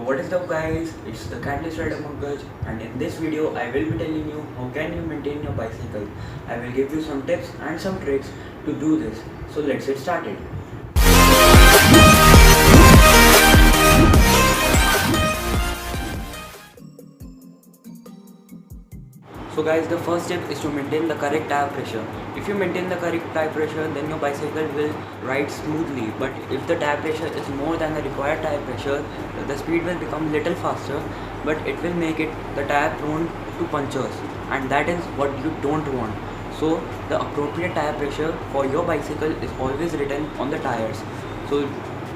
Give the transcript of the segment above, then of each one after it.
what is up guys, it's the Catalyst Rider Pankaj, and in this video I will be telling you how can you maintain your bicycle. I will give you some tips and some tricks to do this. So let's get started. So guys, the first step is to maintain the correct tire pressure. If you maintain the correct tire pressure, then your bicycle will ride smoothly. But if the tire pressure is more than the required tire pressure, the speed will become little faster, but it will make the tire prone to punctures, and that is what you don't want. So the appropriate tire pressure for your bicycle is always written on the tires. So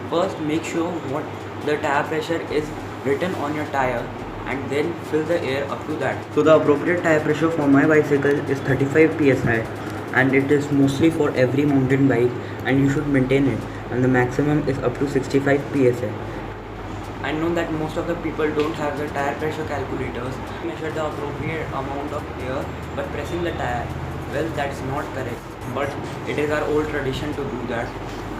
first make sure what the tire pressure is written on your tire, and then fill the air up to that. So the appropriate tire pressure for my bicycle is 35 psi, and it is mostly for every mountain bike, and you should maintain it, and the maximum is up to 65 psi. I know that most of the people don't have the tire pressure calculators to measure the appropriate amount of air by pressing the tire. Well, that's not correct, but it is our old tradition to do that,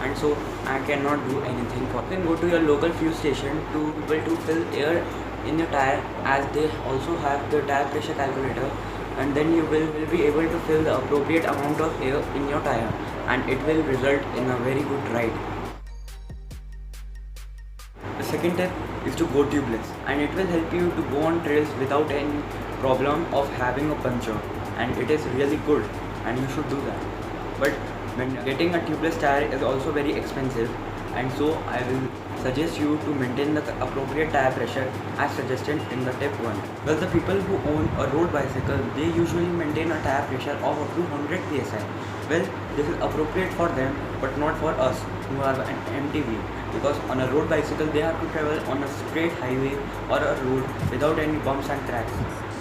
and so I cannot do anything for it. Then go to your local fuel station to be able to fill air in your tire, as they also have the tire pressure calculator, and then you will be able to fill the appropriate amount of air in your tire, and it will result in a very good ride. The second tip is to go tubeless, and it will help you to go on trails without any problem of having a puncture, and it is really good, and you should do that. But when getting a tubeless tire is also very expensive, and so I will suggest you to maintain the appropriate tire pressure as suggested in the tip 1. Well, the people who own a road bicycle, they usually maintain a tire pressure of up to 100 psi. Well, this is appropriate for them, but not for us who have an MTB, because on a road bicycle they have to travel on a straight highway or a road without any bumps and cracks,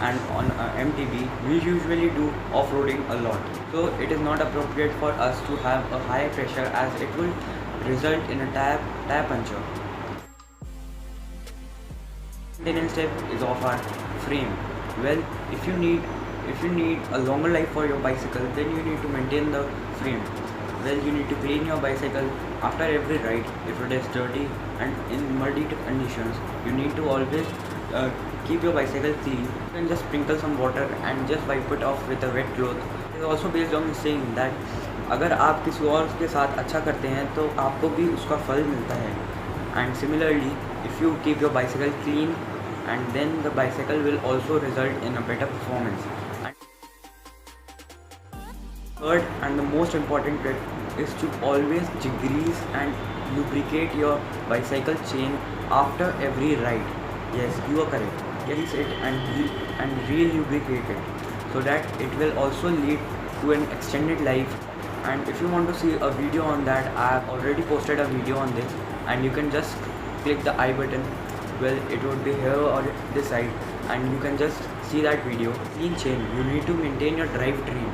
and on MTB we usually do off-roading a lot, so it is not appropriate for us to have a high pressure, as it will result in a tire puncture. Maintenance step is of our frame. Well, if you need a longer life for your bicycle, then you need to maintain the frame. Well, you need to clean your bicycle after every ride. If it is dirty and in muddy conditions, you need to always keep your bicycle clean. You can just sprinkle some water and just wipe it off with a wet cloth. It is also based on the saying that अगर आप किसी और के साथ अच्छा करते हैं तो आपको भी उसका फल मिलता है. And similarly, if you keep your bicycle clean, and then the bicycle will also result in a better performance. Third and the most important tip is to always degrease and lubricate your bicycle chain after every ride. Yes, you are correct. Grease it and re-lubricate it, so that it will also lead to an extended life. And if you want to see a video on that, I have already posted a video on this, and you can just click the I button. Well, it would be here or this side, and you can just see that video. Clean chain, you need to maintain your drivetrain.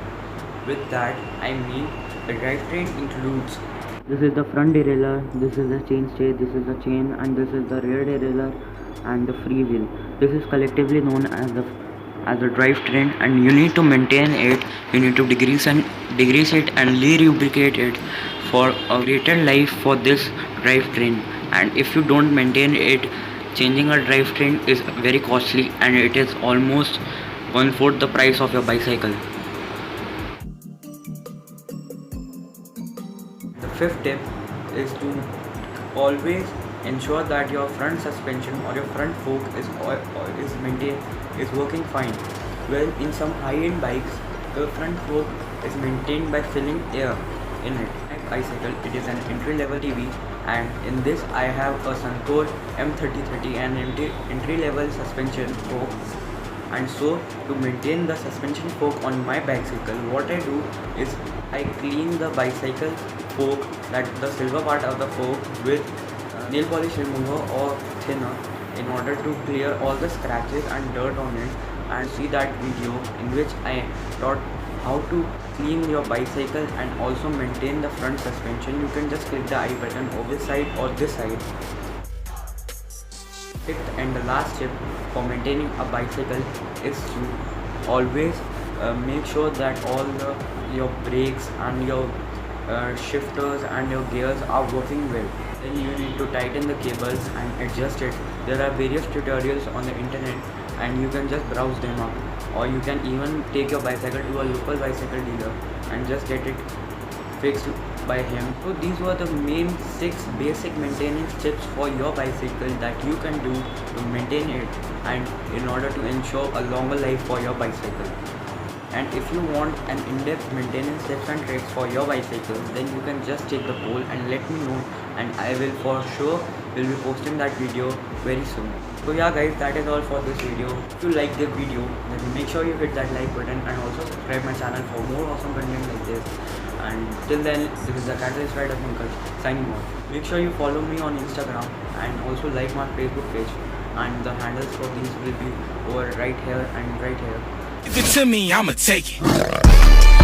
With that, I mean the drivetrain includes, this is the front derailleur, this is the chainstay, this is the chain, and this is the rear derailleur and the free wheel. This is collectively known as the drivetrain, and you need to maintain it. You need to degrease it and re-lubricate it for a greater life for this drivetrain. And if you don't maintain it, changing a drivetrain is very costly, and it is almost 1/4 the price of your bicycle. The fifth tip is to always ensure that your front suspension or your front fork is working fine. Well, in some high-end bikes, the front fork is maintained by filling air in it. My bicycle, it is an entry-level TV, and in this I have a Suncore M3030 and entry-level suspension fork. And so to maintain the suspension fork on my bicycle, what I do is I clean the bicycle fork, that the silver part of the fork, with nail polish remover or thinner, in order to clear all the scratches and dirt on it. And see that video in which I taught how to clean your bicycle and also maintain the front suspension. You can just click the I button over this side or this side. Fifth and the last tip for maintaining a bicycle is to always make sure that all your brakes and your shifters and your gears are working well. Then you need to tighten the cables and adjust it There are various tutorials on the internet and you can just browse them up, or you can even take your bicycle to a local bicycle dealer and just get it fixed by him. So these were the main 6 basic maintenance tips for your bicycle that you can do to maintain it and in order to ensure a longer life for your bicycle. And if you want an in-depth maintenance tips and tricks for your bicycle, then you can just take the poll and let me know, and I will for sure will be posting that video very soon. So yeah guys, that is all for this video. If you like the video, then make sure you hit that like button and also subscribe my channel for more awesome content like this. And till then, this is the Catalyst Rider Pankaj signing off. Make sure you follow me on Instagram and also like my Facebook page, and the handles for these will be over right here and right here. Give it to me, I'ma take it.